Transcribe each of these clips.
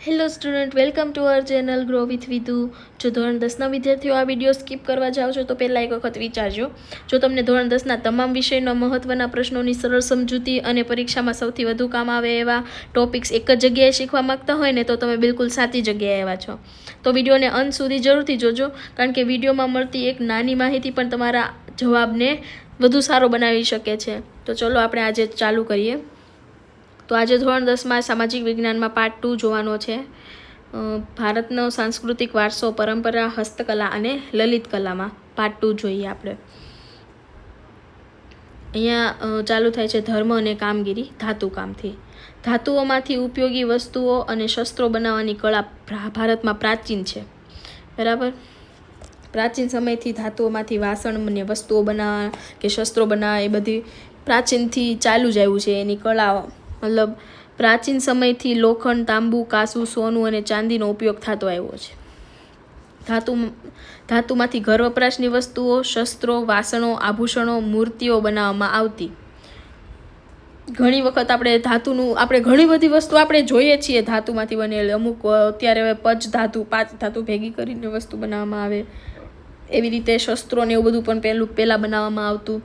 Hello student, welcome to our channel grow with Vidhu. જો ધોરણ 10ના વિદ્યાર્થીઓ આ વિડીયો સ્કીપ કરવા જાઓ છો તો પહેલાં એક વખત વિચારજો. જો તમને ધોરણ 10ના તમામ વિષયના મહત્ત્વના પ્રશ્નોની સરળ સમજૂતી અને પરીક્ષામાં સૌથી વધુ કામ આવે એવા ટોપિક્સ એક જ જગ્યાએ શીખવા માગતા હોય ને તો તમે બિલકુલ સાચી જગ્યાએ આવ્યા છો. તો વિડીયોને અંત સુધી જરૂરથી જોજો, કારણ કે વિડીયોમાં મળતી એક નાની માહિતી પણ તમારા જવાબને વધુ સારો બનાવી શકે છે. તો ચલો આપણે આજે ચાલુ કરીએ. તો આજે ધોરણ 10માં સામાજિક વિજ્ઞાનમાં પાર્ટ 2 જોવાનો છે. ભારતનો સાંસ્કૃતિક વારસો, પરંપરા, હસ્તકલા અને લલિત કલામાં પાર્ટ 2 જોઈએ આપણે. અહીંયા ચાલુ થાય છે ધર્મ અને કામગીરી ધાતુકામથી. ધાતુઓમાંથી ઉપયોગી વસ્તુઓ અને શસ્ત્રો બનાવવાની કળા ભારતમાં પ્રાચીન છે, બરાબર. પ્રાચીન સમયથી ધાતુઓમાંથી વાસણ અને વસ્તુઓ બનાવવા કે શસ્ત્રો બનાવવા એ બધી પ્રાચીનથી ચાલુ જ આવ્યું છે. એની કળા મતલબ પ્રાચીન સમયથી લોખંડ, તાંબુ, કાંસુ, સોનું અને ચાંદીનો ઉપયોગ થતો આવ્યો છે. ધાતુમાંથી ઘર વપરાશની વસ્તુઓ, શસ્ત્રો, વાસણો, આભૂષણો, મૂર્તિઓ બનાવવામાં આવતી. ઘણી વખત આપણે ઘણી બધી વસ્તુ આપણે જોઈએ છીએ ધાતુમાંથી બનેલી. અમુક અત્યારે હવે પાંચ ધાતુ ભેગી કરીને વસ્તુ બનાવવામાં આવે. એવી રીતે શસ્ત્રો ને એવું બધું પણ પહેલાં બનાવવામાં આવતું.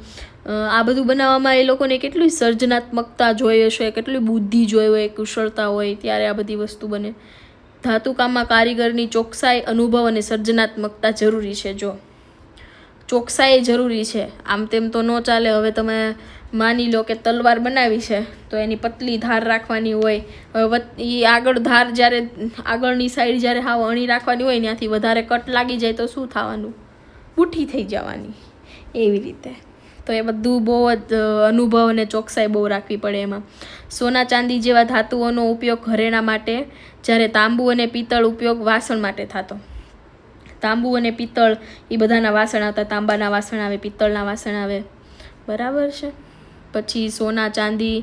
આ બધું બનાવવામાં એ લોકોને કેટલી સર્જનાત્મકતા જોઈએ છે, કેટલી બુદ્ધિ જોઈ હોય, કુશળતા હોય, ત્યારે આ બધી વસ્તુ બને. ધાતુકામમાં કારીગરની ચોકસાઈ, અનુભવ અને સર્જનાત્મકતા જરૂરી છે. જો ચોકસાઈ જરૂરી છે, આમ તેમ તો ન ચાલે. હવે તમે માની લો કે તલવાર બનાવી છે તો એની પતલી ધાર રાખવાની હોય. હવે એ આગળની સાઈડ જ્યારે હાવ અણી રાખવાની હોય, ત્યાંથી વધારે કટ લાગી જાય તો શું થવાનું? બુઠ્ઠી થઈ જવાની. એવી રીતે તો એ બધું બહુ જ અનુભવ અને ચોકસાઈ બહુ રાખવી પડે એમાં. સોના ચાંદી જેવા ધાતુઓનો ઉપયોગ ઘરેણા માટે, જ્યારે તાંબુ અને પિત્તળ ઉપયોગ વાસણ માટે થતો. તાંબુ અને પિત્તળ એ બધાના વાસણ આવતા. તાંબાના વાસણ આવે, પિત્તળના વાસણ આવે, બરાબર છે. પછી સોના ચાંદી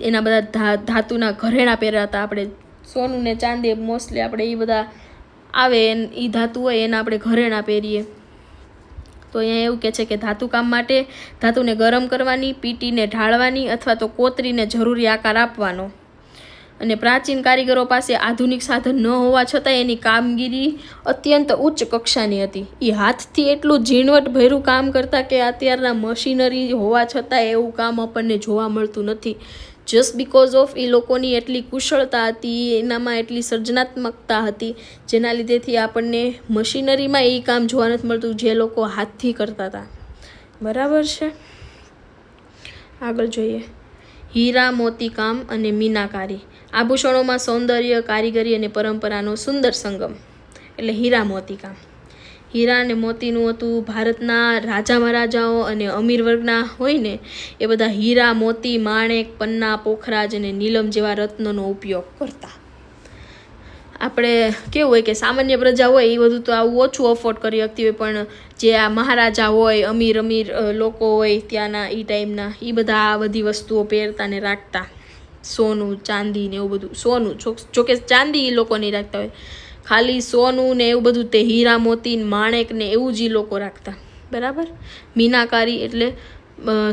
એના બધા ધાતુના ઘરેણા પહેરાતા. આપણે સોનું ને ચાંદી મોસ્ટલી આપણે એ બધા આવે એ ધાતુ હોય એના આપણે ઘરેણા પહેરીએ. તો અહીંયા એવું કહે છે કે ધાતુકામ માટે ધાતુને ગરમ કરવાની, પીટીને ઢાળવાની અથવા તો કોતરીને જરૂરી આકાર આપવાનો. અને પ્રાચીન કારીગરો પાસે આધુનિક સાધન ન હોવા છતાં એની કામગીરી અત્યંત ઉચ્ચ કક્ષાની હતી. એ હાથથી એટલું ઝીણવટભર્યું કામ કરતા કે અત્યારના મશીનરી હોવા છતાં એવું કામ આપણને જોવા મળતું નથી. જસ્ટ બિકોઝ ઓફ એ લોકોની એટલી કુશળતા હતી, એનામાં એટલી સર્જનાત્મકતા હતી, જેના લીધેથી આપણને મશીનરીમાં એ કામ જોવા નથી મળતું જે લોકો હાથથી કરતા હતા, બરાબર છે. આગળ જોઈએ હીરા મોતીકામ અને મીનાકારી. આભૂષણોમાં સૌંદર્ય, કારીગરી અને પરંપરાનો સુંદર સંગમ એટલે હીરા મોતીકામ. હીરા અને મોતીનું હતું. ભારતના રાજા મહારાજાઓ અને અમીર વર્ગના હોય ને એ બધા હીરા, મોતી, માણેક, પન્ના, પોખરાજ અને નીલમ જેવા રત્નોનો ઉપયોગ કરતા. આપણે કેવું હોય કે સામાન્ય પ્રજા હોય એ બધું તો આવું ઓછું અફોર્ડ કરી શકતી હોય, પણ જે આ મહારાજા હોય, અમીર લોકો હોય ત્યાંના એ ટાઈમના, એ બધા આ બધી વસ્તુઓ પહેરતા ને રાખતા. સોનું, ચાંદી ને એવું બધું. સોનું જોકે ચાંદી એ લોકો નહીં રાખતા હોય, ખાલી સોનું ને એવું બધું તે હીરા, મોતી, માણેક ને એવું જ એ લોકો રાખતા, બરાબર. મીનાકારી એટલે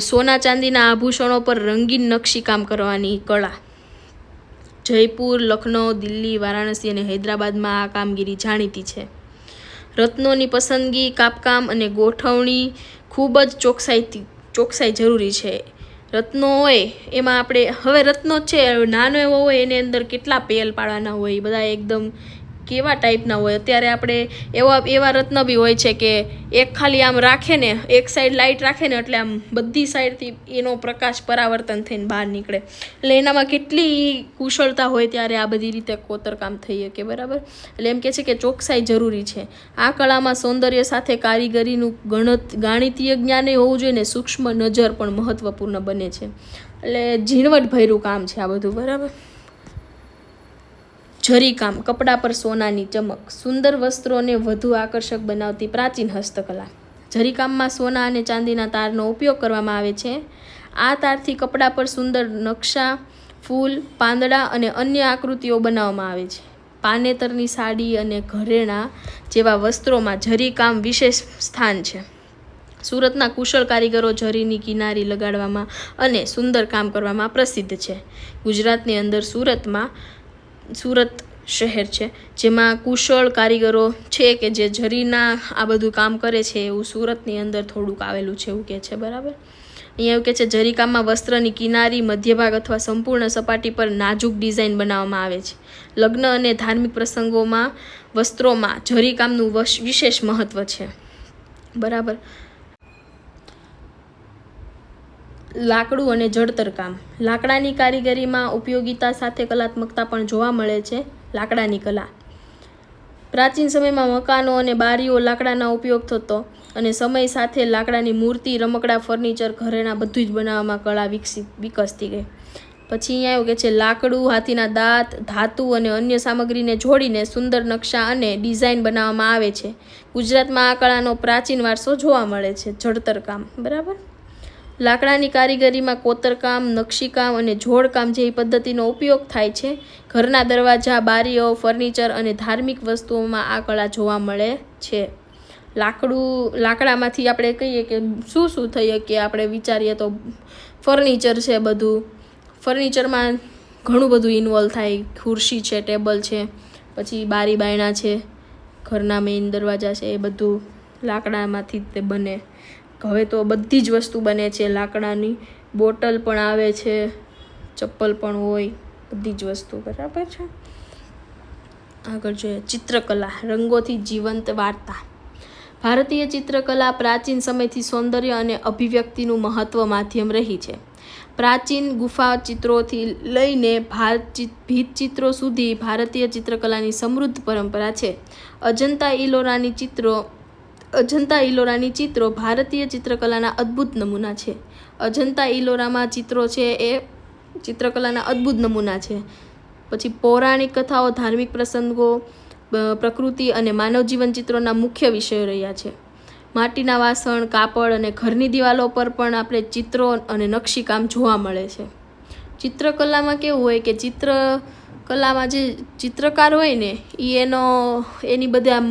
સોના ચાંદીના આભૂષણો પર રંગીન નકશીકામ કરવાની કળા. જયપુર, લખનઉ, દિલ્હી, વારાણસી અને હૈદરાબાદમાં આ કામગીરી જાણીતી છે. રત્નોની પસંદગી, કાપકામ અને ગોઠવણી ખૂબ જ ચોકસાઈ જરૂરી છે. રત્નો હોય એમાં આપણે હવે રત્નો છે નાનો એવો હોય, એની અંદર કેટલા પેલ પાડવાના હોય, એ બધા એકદમ કેવા ટાઈપના હોય. અત્યારે આપણે એવા રત્ન બી હોય છે કે એક ખાલી આમ રાખે ને, એક સાઈડ લાઇટ રાખે ને એટલે આમ બધી સાઈડથી એનો પ્રકાશ પરાવર્તન થઈને બહાર નીકળે. એટલે એનામાં કેટલી કુશળતા હોય ત્યારે આ બધી રીતે કોતરકામ થઈ શકે, બરાબર. એટલે એમ કહે છે કે ચોકસાઈ જરૂરી છે. આ કળામાં સૌંદર્ય સાથે કારીગરીનું ગાણિતીય જ્ઞાન હોવું જોઈએ ને સૂક્ષ્મ નજર પણ મહત્વપૂર્ણ બને છે. એટલે ઝીણવટભર્યું કામ છે આ બધું, બરાબર. જરીકામ, કપડા પર સોનાની ચમક. સુંદર વસ્ત્રોને વધુ આકર્ષક બનાવતી પ્રાચીન હસ્તકલા. જરીકામમાં સોના અને ચાંદીના તારનો ઉપયોગ કરવામાં આવે છે. આ તારથી કપડા પર સુંદર નકશા, ફૂલ, પાંદડા અને અન્ય આકૃતિઓ બનાવવામાં આવે છે. પાનેતરની સાડી અને ઘરેણા જેવા વસ્ત્રોમાં જરીકામ વિશેષ સ્થાન છે. સુરતના કુશળ કારીગરો જરીની કિનારી લગાડવામાં અને સુંદર કામ કરવામાં પ્રસિદ્ધ છે. ગુજરાતની અંદર સુરત શહેર છે, જેમાં કુશળ કારીગરો છે કે જે જરીના આ બધું કામ કરે છે. એવું સુરતની અંદર થોડુંક આવેલું છે એવું કહે છે. બરાબર. અહીંયા એવું કહે છે જરીકામમાં વસ્ત્રની કિનારી, મધ્યભાગ અથવા સંપૂર્ણ સપાટી પર નાજુક ડિઝાઇન બનાવવામાં આવે છે. લગ્ન અને ધાર્મિક પ્રસંગોમાં વસ્ત્રોમાં જરીકામનું વિશેષ મહત્વ છે. બરાબર. લાકડું અને જડતર કામ. લાકડાની કારીગરીમાં ઉપયોગિતા સાથે કલાત્મકતા પણ જોવા મળે છે. લાકડાની કલા. પ્રાચીન સમયમાં મકાનો અને બારીઓ લાકડાનો ઉપયોગ થતો અને સમય સાથે લાકડાની મૂર્તિ, રમકડા, ફર્નિચર, ઘરેણાં બધું જ બનાવવામાં કળા વિકસતી ગઈ. પછી અહીંયા એવું કે છે લાકડું, હાથીના દાંત, ધાતુ અને અન્ય સામગ્રીને જોડીને સુંદર નકશા અને ડિઝાઇન બનાવવામાં આવે છે. ગુજરાતમાં આ કળાનો પ્રાચીન વારસો જોવા મળે છે. જડતર કામ. બરાબર. લાકડાની કારીગરીમાં કોતરકામ, નકશીકામ અને જોડકામ જેવી પદ્ધતિનો ઉપયોગ થાય છે. ઘરના દરવાજા, બારીઓ, ફર્નિચર અને ધાર્મિક વસ્તુઓમાં આ કળા જોવા મળે છે. લાકડામાંથી આપણે કહીએ કે શું થઈ શકીએ, આપણે વિચારીએ તો ફર્નિચર છે. બધું ફર્નિચરમાં ઘણું બધું ઇન્વોલ્વ થાય. ખુરશી છે, ટેબલ છે, પછી બારી બાયણા છે, ઘરના મેઇન દરવાજા છે, એ બધું લાકડામાંથી તે બને. હવે તો બધી જ વસ્તુ બને છે લાકડાની. બોટલ પણ આવે છે, ચપ્પલ પણ હોય, બધી જ વસ્તુ. બરાબર છે. આગળ જોઈએ ચિત્રકલા, રંગોથી જીવંત વાર્તા. ભારતીય ચિત્રકલા પ્રાચીન સમયથી સૌંદર્ય અને અભિવ્યક્તિનું મહત્વ માધ્યમ રહી છે. પ્રાચીન ગુફા ચિત્રોથી લઈને ભીંતચિત્રો સુધી ભારતીય ચિત્રકલાની સમૃદ્ધ પરંપરા છે. અજંતા ઇલોરાની ચિત્રો ભારતીય ચિત્રકલાના અદ્ભુત નમૂના છે. અજંતા ઇલોરામાં ચિત્રો છે એ ચિત્રકલાના અદ્ભુત નમૂના છે. પછી પૌરાણિક કથાઓ, ધાર્મિક પ્રસંગો, પ્રકૃતિ અને માનવ જીવન ચિત્રોના મુખ્ય વિષયો રહ્યા છે. માટીના વાસણ, કાપડ અને ઘરની દિવાલો પર પણ આપણે ચિત્રો અને નકશીકામ જોવા મળે છે. ચિત્રકલામાં કેવું હોય કે ચિત્રકલામાં જે ચિત્રકાર હોય ને એની બધા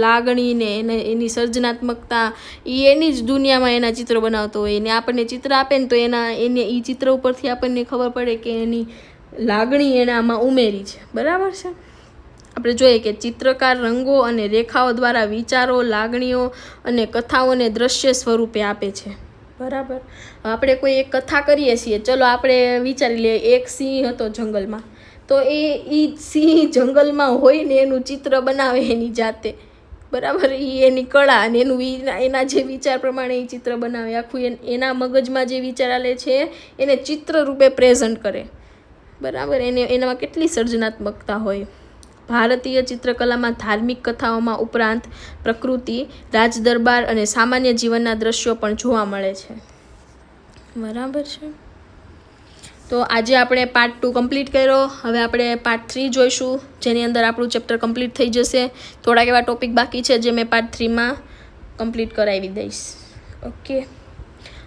લાગણી ને એની સર્જનાત્મકતા એની જ દુનિયામાં એના ચિત્રો બનાવતો હોય ને આપણને ચિત્ર આપે ને તો એ ચિત્ર ઉપરથી આપણને ખબર પડે કે એની લાગણી એનામાં ઉમેરી છે. બરાબર છે. આપણે જોઈએ કે ચિત્રકાર રંગો અને રેખાઓ દ્વારા વિચારો, લાગણીઓ અને કથાઓને દ્રશ્ય સ્વરૂપે આપે છે. બરાબર. આપણે કોઈ એક કથા કરીએ છીએ, ચલો આપણે વિચારી લઈએ એક સિંહ હતો જંગલમાં, તો એ સિંહ જંગલમાં હોય ને એનું ચિત્ર બનાવે એની જાતે. બરાબર. એની કળા અને એના જે વિચાર પ્રમાણે એ ચિત્ર બનાવે. આખું એના મગજમાં જે વિચાર આલે છે એને ચિત્ર રૂપે પ્રેઝન્ટ કરે. બરાબર. એનામાં કેટલી સર્જનાત્મકતા હોય. ભારતીય ચિત્રકલામાં ધાર્મિક કથાઓમાં ઉપરાંત પ્રકૃતિ, રાજદરબાર અને સામાન્ય જીવનના દ્રશ્યો પણ જોવા મળે છે. બરાબર છે. તો આજે આપણે પાર્ટ 2 કમ્પ્લીટ કર્યો. હવે આપણે પાર્ટ 3 જોઈશું, જેની અંદર આપણું ચેપ્ટર કમ્પ્લીટ થઈ જશે. થોડાક એવા ટોપિક બાકી છે જે મેં પાર્ટ 3માં કમ્પ્લીટ કરાવી દઈશ. ઓકે.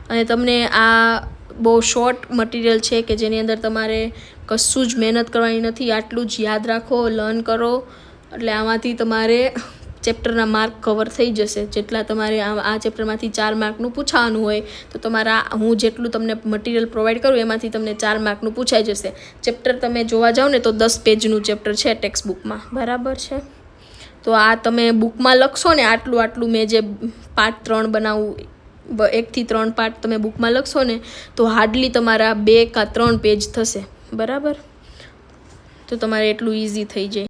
અને તમને આ બહુ શોર્ટ મટીરિયલ છે કે જેની અંદર તમારે કશું જ મહેનત કરવાની નથી. આટલું જ યાદ રાખો, લર્ન કરો, એટલે આમાંથી તમારે ચેપ્ટરના માર્ક કવર થઈ જશે. જેટલા તમારે આ ચેપ્ટરમાંથી 4 માર્કનું પૂછાવાનું હોય તો તમારા હું જેટલું તમને મટીરિયલ પ્રોવાઈડ કરું એમાંથી તમને 4 માર્કનું પૂછાઈ જશે. ચેપ્ટર તમે જોવા જાઓ ને તો 10 પેજનું ચેપ્ટર છે ટેક્સ્ટ બુકમાં. બરાબર છે. તો આ તમે બુકમાં લખશો ને આટલું મેં જે પાર્ટ 3 બનાવું, 1 થી 3 પાર્ટ તમે બુકમાં લખશો ને તો હાર્ડલી તમારા 2 કે 3 પેજ થશે. બરાબર. તો તમારે એટલું ઇઝી થઈ જાય.